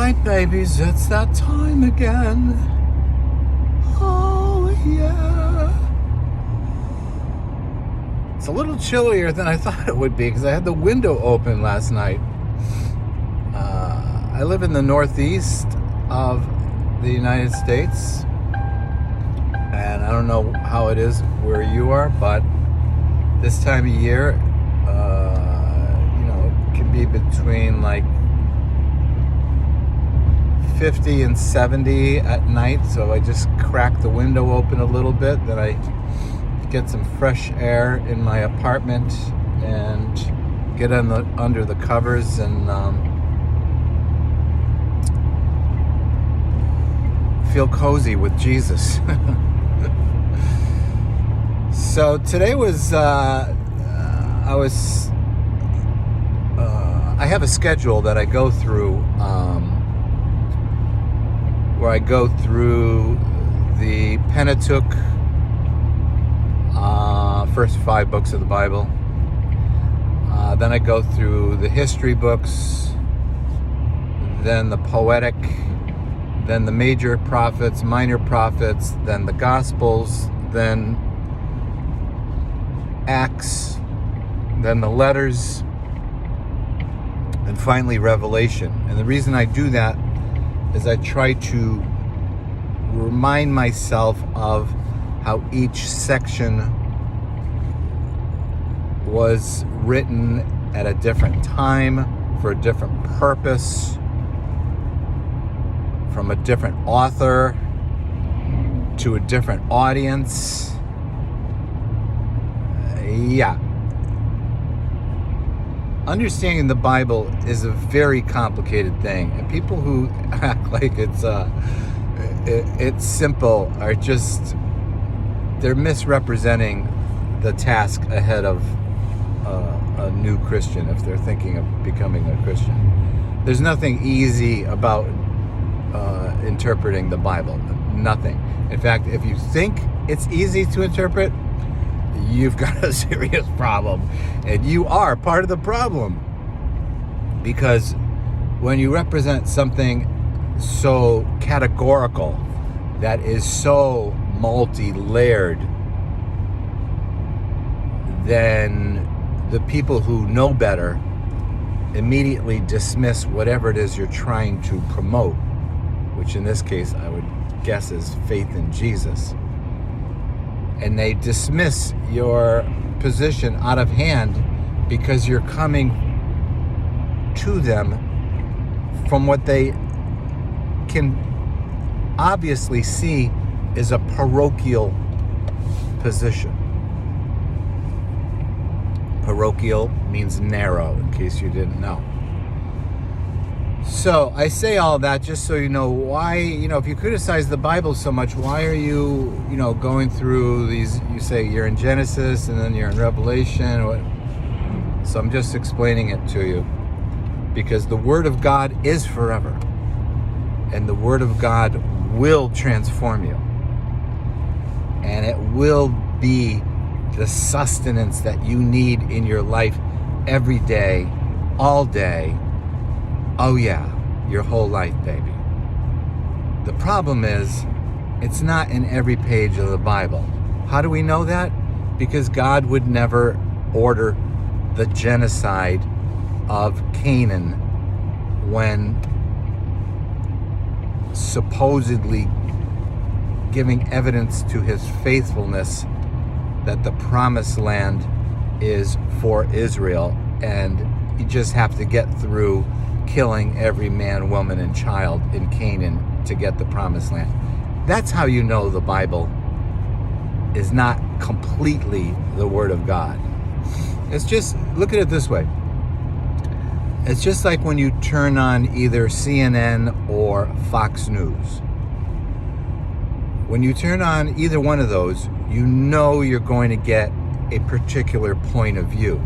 right, babies, it's that time again. Oh, yeah. It's a little chillier than I thought it would be because I had the window open last night. I live in the northeast of the United States, and I don't know how it is where you are, but this time of year, it can be between like 50 and 70 at night, so I just crack the window open a little bit, then I get some fresh air in my apartment and get under the covers and feel cozy with Jesus. So today was I have a schedule that I go through where I go through the Pentateuch, first 5 books of the Bible. Then I go through the history books, then the poetic, then the major prophets, minor prophets, then the Gospels, then Acts, then the letters, and finally Revelation. And the reason I do that is I try to remind myself of how each section was written at a different time for a different purpose, from a different author to a different audience. Yeah. Understanding the Bible is a very complicated thing, and people who act like it's simple are just, they're misrepresenting the task ahead of a new Christian if they're thinking of becoming a Christian. There's nothing easy about interpreting the Bible. Nothing. In fact, if you think it's easy to interpret, you've got a serious problem, and you are part of the problem, because when you represent something so categorical, that is so multi-layered, then the people who know better immediately dismiss whatever it is you're trying to promote, which in this case I would guess is faith in Jesus. And they dismiss your position out of hand because you're coming to them from what they can obviously see is a parochial position. Parochial means narrow, in case you didn't know. So I say all that just so you know why, if you criticize the Bible so much, why are you, going through these, you say you're in Genesis and then you're in Revelation. So I'm just explaining it to you because the Word of God is forever, and the Word of God will transform you, and it will be the sustenance that you need in your life every day, all day. Oh yeah, your whole life, baby. The problem is, it's not in every page of the Bible. How do we know that? Because God would never order the genocide of Canaan when supposedly giving evidence to his faithfulness that the promised land is for Israel, and you just have to get through killing every man, woman, and child in Canaan to get the promised land. That's how you know the Bible is not completely the Word of God. It's just, look at it this way. It's just like when you turn on either CNN or Fox News. When you turn on either one of those, you know you're going to get a particular point of view.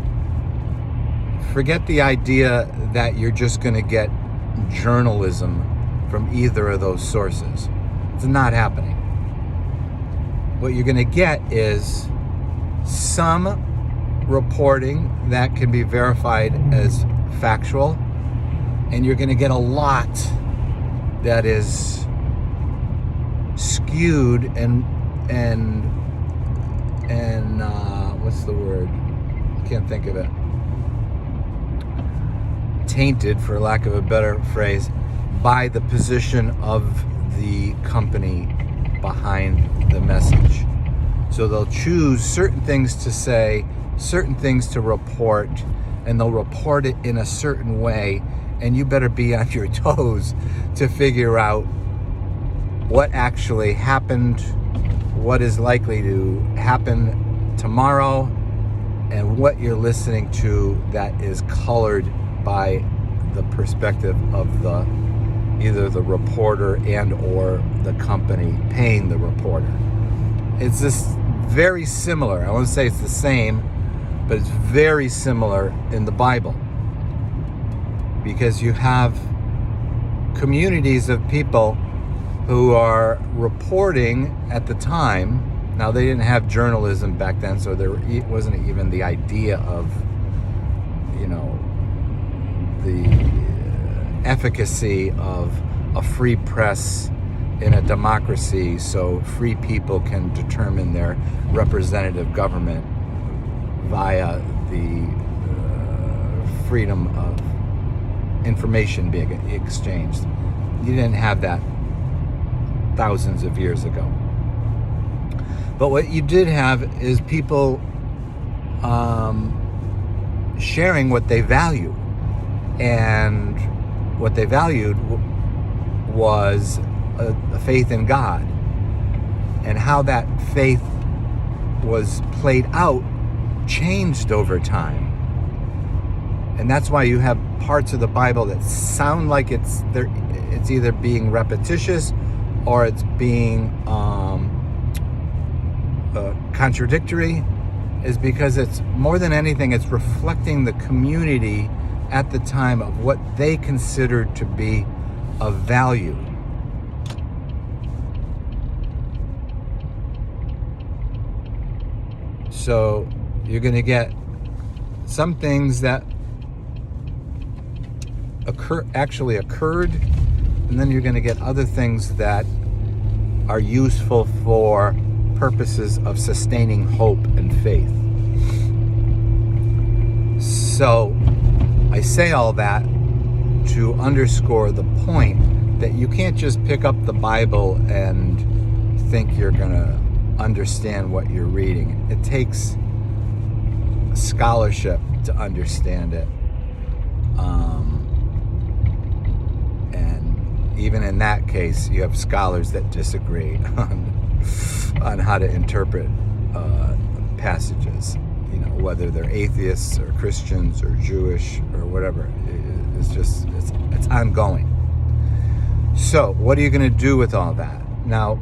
Forget the idea that you're just going to get journalism from either of those sources. It's not happening. What you're going to get is some reporting that can be verified as factual, and you're going to get a lot that is skewed and what's the word? I can't think of it. Tainted, for lack of a better phrase, by the position of the company behind the message. So they'll choose certain things to say, certain things to report, and they'll report it in a certain way, and you better be on your toes to figure out what actually happened, what is likely to happen tomorrow, and what you're listening to that is colored by the perspective of either the reporter and or the company paying the reporter. It's just very similar. I won't say it's the same, but it's very similar in the Bible, because you have communities of people who are reporting at the time. Now, they didn't have journalism back then, so there wasn't even the idea of, the efficacy of a free press in a democracy, so free people can determine their representative government via the freedom of information being exchanged. You didn't have that thousands of years ago. But what you did have is people sharing what they value. And what they valued was a faith in God. And how that faith was played out changed over time. And that's why you have parts of the Bible that sound like it's either being repetitious or it's being contradictory, is because it's more than anything, it's reflecting the community at the time of what they considered to be of value. So you're going to get some things that actually occurred, and then you're going to get other things that are useful for purposes of sustaining hope and faith. So I say all that to underscore the point that you can't just pick up the Bible and think you're going to understand what you're reading. It takes scholarship to understand it. And even in that case, you have scholars that disagree on how to interpret passages. Whether they're atheists or Christians or Jewish or whatever. It's ongoing. So what are you going to do with all that? Now,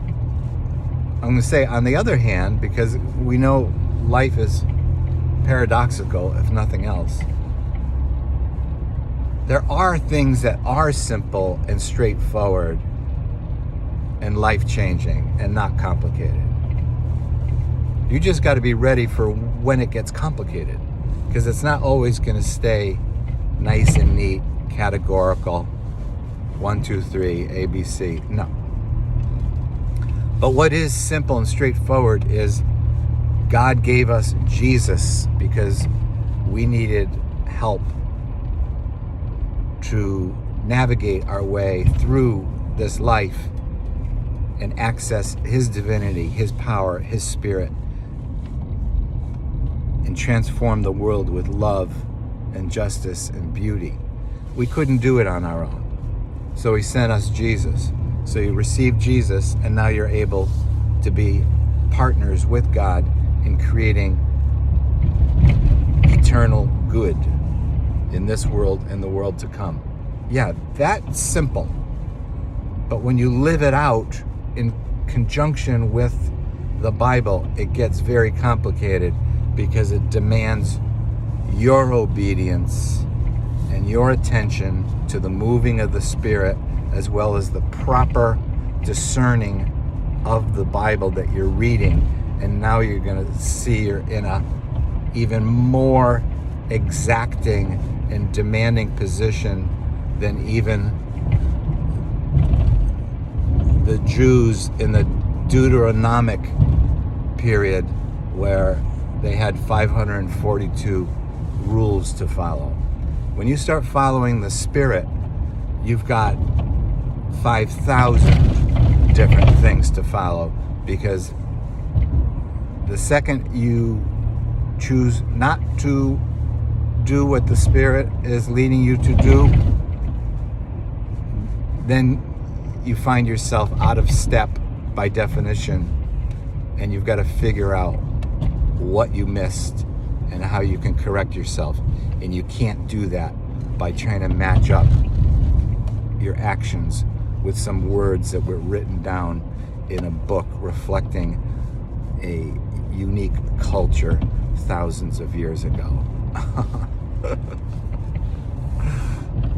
I'm going to say, on the other hand, because we know life is paradoxical, if nothing else, there are things that are simple and straightforward and life-changing and not complicated. You just got to be ready for when it gets complicated, because it's not always going to stay nice and neat, categorical, 1, 2, 3, ABC. No. But what is simple and straightforward is God gave us Jesus because we needed help to navigate our way through this life and access His divinity, His power, His Spirit, and transform the world with love and justice and beauty. We couldn't do it on our own. So He sent us Jesus. So you received Jesus, and now you're able to be partners with God in creating eternal good in this world and the world to come. Yeah, that's simple. But when you live it out in conjunction with the Bible, it gets very complicated, because it demands your obedience and your attention to the moving of the Spirit, as well as the proper discerning of the Bible that you're reading. And now you're going to see you're in a even more exacting and demanding position than even the Jews in the Deuteronomic period, where they had 542 rules to follow. When you start following the Spirit, you've got 5,000 different things to follow, because the second you choose not to do what the Spirit is leading you to do, then you find yourself out of step by definition, and you've got to figure out what you missed and how you can correct yourself. And you can't do that by trying to match up your actions with some words that were written down in a book reflecting a unique culture thousands of years ago.